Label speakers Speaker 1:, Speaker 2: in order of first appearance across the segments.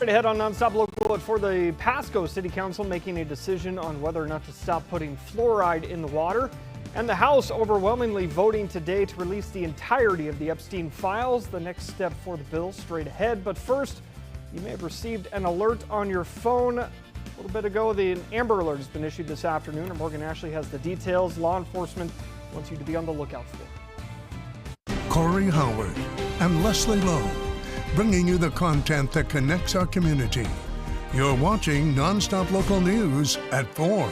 Speaker 1: Right ahead on Nonstop Local for the Pasco City Council making a decision on whether or not to stop putting fluoride in the water. And the House overwhelmingly voting today to release the entirety of the Epstein files. The next step for the bill straight ahead. But first, you may have received an alert on your phone. A little bit ago, the Amber Alert has been issued this afternoon, and Morgan Ashley has the details. Law enforcement wants you to be on the lookout for.
Speaker 2: Corey Howard and Leslie Lowe, bringing you the content that connects our community. You're watching Nonstop Local News at 4.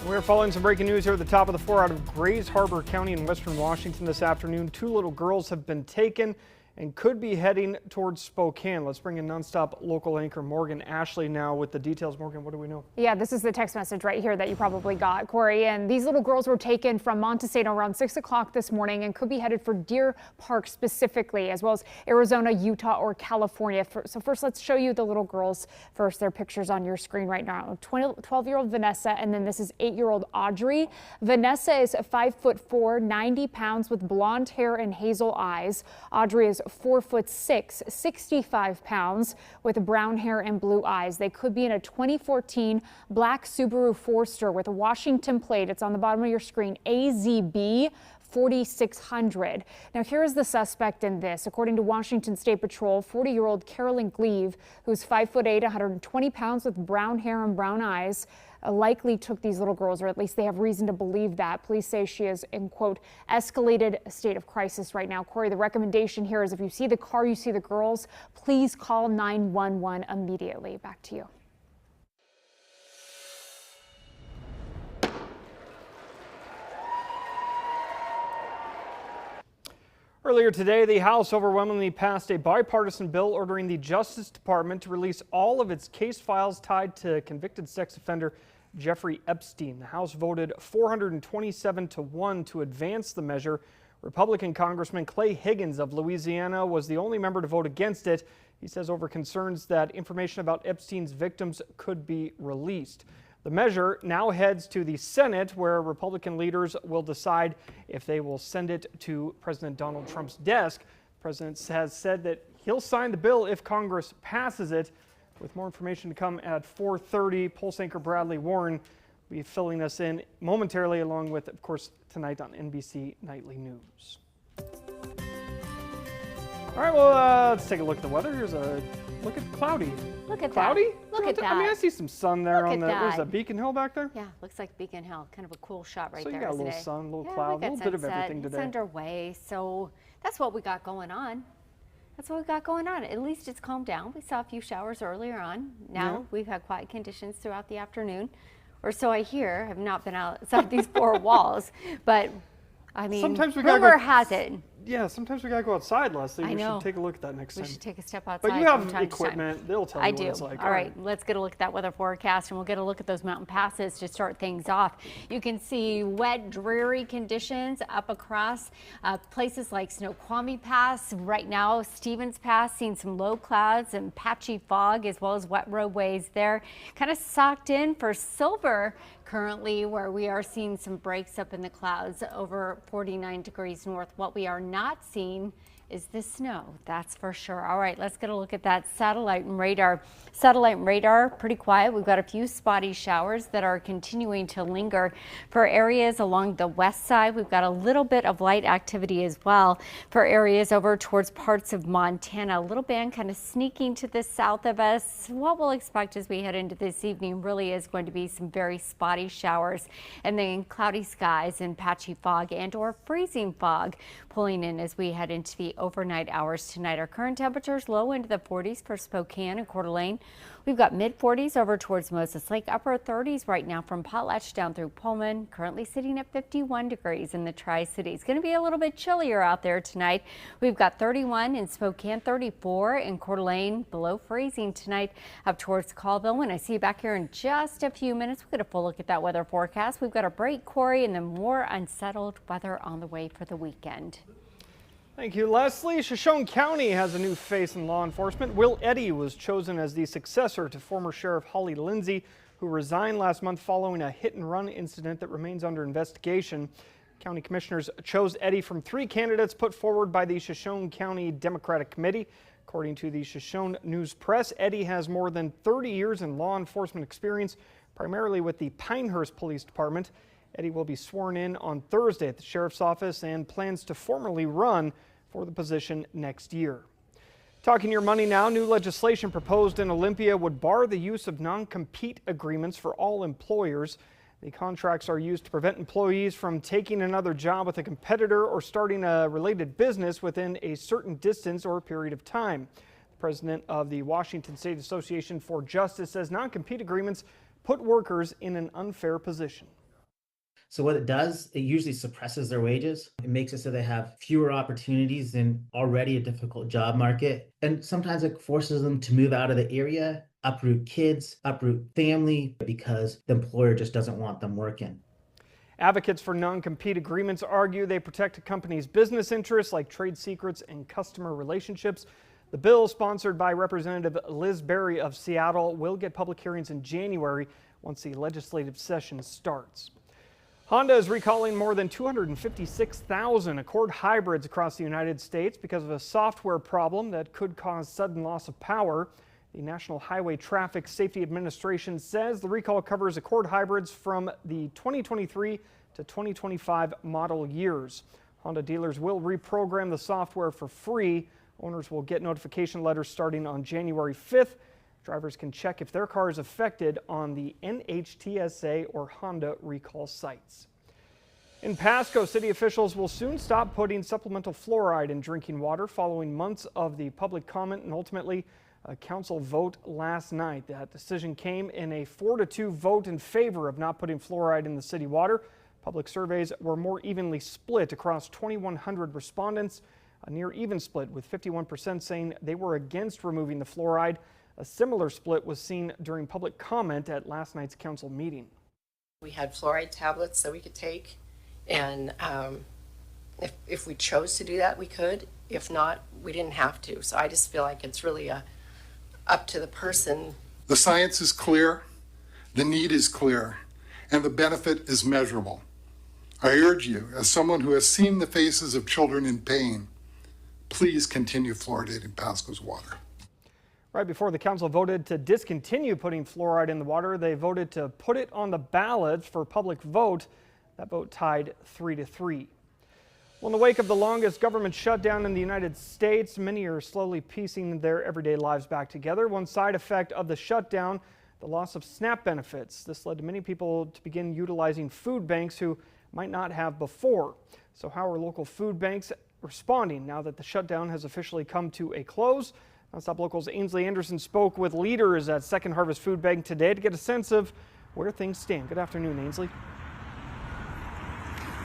Speaker 1: We're following some breaking news here at the top of the 4 out of Grays Harbor County in western Washington this afternoon. 2 little girls have been taken and could be heading towards Spokane. Let's bring in Nonstop Local anchor Morgan Ashley now with the details. Morgan, what do we know?
Speaker 3: Yeah, this is the text message right here that you probably got, Corey. And these little girls were taken from Montesano around 6 o'clock this morning and could be headed for Deer Park specifically, as well as Arizona, Utah, or California. So first, let's show you the little girls first. Their pictures on your screen right now. 12-year-old Vanessa, and then this is 8-year-old Audrey. Vanessa is 5'4", 90 pounds with blonde hair and hazel eyes. Audrey is 4'6", 65 pounds with brown hair and blue eyes. They could be in a 2014 black Subaru Forester with a Washington plate. It's on the bottom of your screen, AZB 4600. Now here is the suspect in this. According to Washington State Patrol, 40-year-old Carolyn Gleave, who's 5'8", 120 pounds with brown hair and brown eyes, likely took these little girls, or at least they have reason to believe that. Police say she is in, quote, escalated state of crisis right now. Corey, the recommendation here is if you see the car, you see the girls, please call 911 immediately. Back to you.
Speaker 1: Earlier today, the House overwhelmingly passed a bipartisan bill ordering the Justice Department to release all of its case files tied to convicted sex offender Jeffrey Epstein. The House voted 427-1 to advance the measure. Republican Congressman Clay Higgins of Louisiana was the only member to vote against it. He says over concerns that information about Epstein's victims could be released. The measure now heads to the Senate, where Republican leaders will decide if they will send it to President Donald Trump's desk. The president has said that he'll sign the bill if Congress passes it. With more information to come at 4:30, Pulse anchor Bradley Warren will be filling us in momentarily, along with, of course, tonight on NBC Nightly News. All right, well, let's take a look at the weather. Here's a look at cloudy.
Speaker 4: Look at
Speaker 1: cloudy?
Speaker 4: that. Look at that.
Speaker 1: I mean, I see some sun there
Speaker 4: Look
Speaker 1: on
Speaker 4: at
Speaker 1: the, what is
Speaker 4: that.
Speaker 1: that, Beacon Hill back there?
Speaker 4: Yeah, looks like Beacon Hill. Kind of a cool shot right
Speaker 1: so
Speaker 4: there,
Speaker 1: you got a little
Speaker 4: isn't it?
Speaker 1: sun, a little
Speaker 4: Yeah,
Speaker 1: cloud, a
Speaker 4: we got
Speaker 1: little bit of
Speaker 4: sunset.
Speaker 1: everything today.
Speaker 4: It's underway, so that's what we got going on. That's what we got going on. At least it's calmed down. We saw a few showers earlier on. Now we've had quiet conditions throughout the afternoon, or so I hear. I've not been outside these 4 walls, but I mean,
Speaker 1: sometimes we
Speaker 4: rumor has it.
Speaker 1: Yeah, sometimes we gotta go outside, Leslie.
Speaker 4: I know.
Speaker 1: We should take a look at that next time.
Speaker 4: We should take a step outside.
Speaker 1: But you have
Speaker 4: from time to time.
Speaker 1: equipment. They'll tell you
Speaker 4: I
Speaker 1: what
Speaker 4: do.
Speaker 1: it's like.
Speaker 4: All right, let's get a look at that weather forecast, and we'll get a look at those mountain passes to start things off. You can see wet, dreary conditions up across places like Snoqualmie Pass. Right now, Stevens Pass, seeing some low clouds and patchy fog, as well as wet roadways there. Kind of socked in for Silver currently, where we are seeing some breaks up in the clouds over 49 degrees north. What we are not seeing is the snow, that's for sure. All right, let's get a look at that satellite and radar. Satellite and radar, pretty quiet. We've got a few spotty showers that are continuing to linger. For areas along the west side, we've got a little bit of light activity as well. For areas over towards parts of Montana, a little band kind of sneaking to the south of us. What we'll expect as we head into this evening really is going to be some very spotty showers, and then cloudy skies and patchy fog and or freezing fog pulling in as we head into the overnight hours tonight. Our current temperatures low into the 40s for Spokane and Coeur d'Alene. We've got mid 40s over towards Moses Lake, upper 30s right now from Potlatch down through Pullman, currently sitting at 51 degrees in the Tri-Cities. Going to be a little bit chillier out there tonight. We've got 31 in Spokane, 34 in Coeur d'Alene, below freezing tonight up towards Colville. When I see you back here in just a few minutes, we'll get a full look at that weather forecast. We've got a break, Corey, and then more unsettled weather on the way for the weekend.
Speaker 1: Thank you, Leslie. Shoshone County has a new face in law enforcement. Will Eddy was chosen as the successor to former Sheriff Holly Lindsay, who resigned last month following a hit-and-run incident that remains under investigation. County commissioners chose Eddie from 3 candidates put forward by the Shoshone County Democratic Committee. According to the Shoshone News Press, Eddie has more than 30 years in law enforcement experience, primarily with the Pinehurst Police Department. Eddie will be sworn in on Thursday at the sheriff's office and plans to formally run for the position next year. Talking your money now, new legislation proposed in Olympia would bar the use of non-compete agreements for all employers. The contracts are used to prevent employees from taking another job with a competitor or starting a related business within a certain distance or period of time. The president of the Washington State Association for Justice says non-compete agreements put workers in an unfair position.
Speaker 5: So what it does, it usually suppresses their wages. It makes it so they have fewer opportunities in already a difficult job market. And sometimes it forces them to move out of the area, uproot kids, uproot family, because the employer just doesn't want them working.
Speaker 1: Advocates for non-compete agreements argue they protect a company's business interests like trade secrets and customer relationships. The bill, sponsored by Representative Liz Berry of Seattle, will get public hearings in January once the legislative session starts. Honda is recalling more than 256,000 Accord hybrids across the United States because of a software problem that could cause sudden loss of power. The National Highway Traffic Safety Administration says the recall covers Accord hybrids from the 2023 to 2025 model years. Honda dealers will reprogram the software for free. Owners will get notification letters starting on January 5th. Drivers can check if their car is affected on the NHTSA or Honda recall sites. In Pasco, city officials will soon stop putting supplemental fluoride in drinking water following months of the public comment and ultimately a council vote last night. That decision came in a 4-2 vote in favor of not putting fluoride in the city water. Public surveys were more evenly split across 2,100 respondents, a near even split with 51% saying they were against removing the fluoride. A similar split was seen during public comment at last night's council meeting.
Speaker 6: We had fluoride tablets that we could take, and if we chose to do that, we could. If not, we didn't have to. So I just feel like it's really up to the person.
Speaker 7: The science is clear, the need is clear, and the benefit is measurable. I urge you, as someone who has seen the faces of children in pain, please continue fluoridating Pasco's water.
Speaker 1: Right before the council voted to discontinue putting fluoride in the water, they voted to put it on the ballot for public vote. That vote tied 3-3. Well, in the wake of the longest government shutdown in the United States, many are slowly piecing their everyday lives back together. One side effect of the shutdown, the loss of SNAP benefits. This led to many people to begin utilizing food banks who might not have before. So how are local food banks responding now that the shutdown has officially come to a close? NonStop Local's Ainsley Anderson spoke with leaders at Second Harvest Food Bank today to get a sense of where things stand. Good afternoon, Ainsley.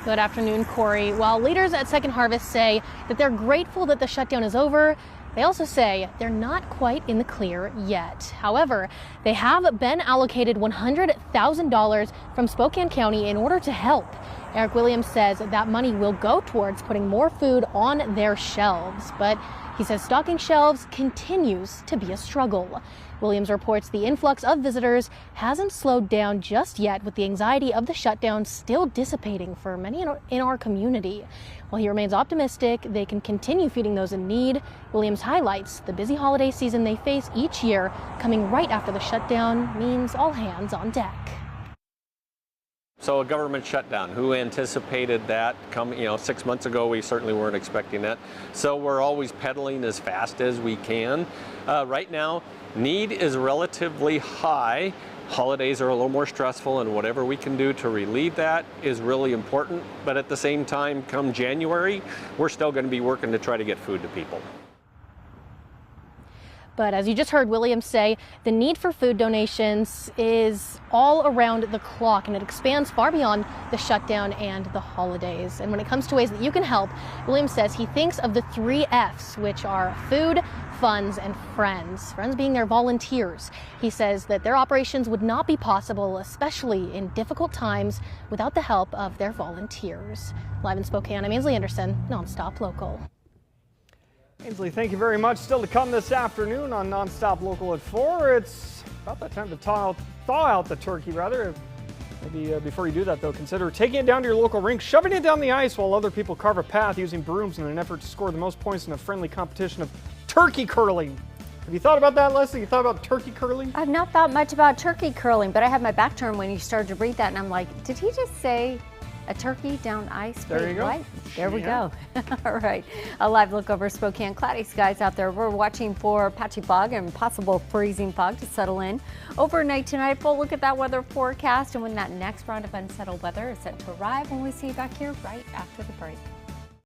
Speaker 8: Good afternoon, Corey. While leaders at Second Harvest say that they're grateful that the shutdown is over, they also say they're not quite in the clear yet. However, they have been allocated $100,000 from Spokane County in order to help. Eric Williams says that money will go towards putting more food on their shelves, but he says stocking shelves continues to be a struggle. Williams reports the influx of visitors hasn't slowed down just yet, with the anxiety of the shutdown still dissipating for many in our community. While he remains optimistic they can continue feeding those in need, Williams highlights the busy holiday season they face each year coming right after the shutdown means all hands on deck.
Speaker 9: So a government shutdown, who anticipated that? 6 months ago, we certainly weren't expecting that. So we're always pedaling as fast as we can. Right now, need is relatively high. Holidays are a little more stressful, and whatever we can do to relieve that is really important. But at the same time, come January, we're still going to be working to try to get food to people.
Speaker 8: But as you just heard Williams say, the need for food donations is all around the clock, and it expands far beyond the shutdown and the holidays. And when it comes to ways that you can help, Williams says he thinks of the 3 F's, which are food, funds, and friends. Friends being their volunteers. He says that their operations would not be possible, especially in difficult times, without the help of their volunteers. Live in Spokane, I'm Ainsley Anderson, NonStop Local.
Speaker 1: Ainsley, thank you very much. Still to come this afternoon on NonStop Local at 4. It's about that time to thaw out the turkey, rather. Maybe before you do that, though, consider taking it down to your local rink, shoving it down the ice while other people carve a path using brooms in an effort to score the most points in a friendly competition of turkey curling. Have you thought about that, Leslie? You thought about turkey curling?
Speaker 4: I've not thought much about turkey curling, but I had my back turned when you started to read that, and I'm like, did he just say a turkey down ice?
Speaker 1: There you go.
Speaker 4: What? There we go. All right. A live look over Spokane. Cloudy skies out there. We're watching for patchy fog and possible freezing fog to settle in overnight tonight. We'll look at that weather forecast and when that next round of unsettled weather is set to arrive when we see you back here right after the break.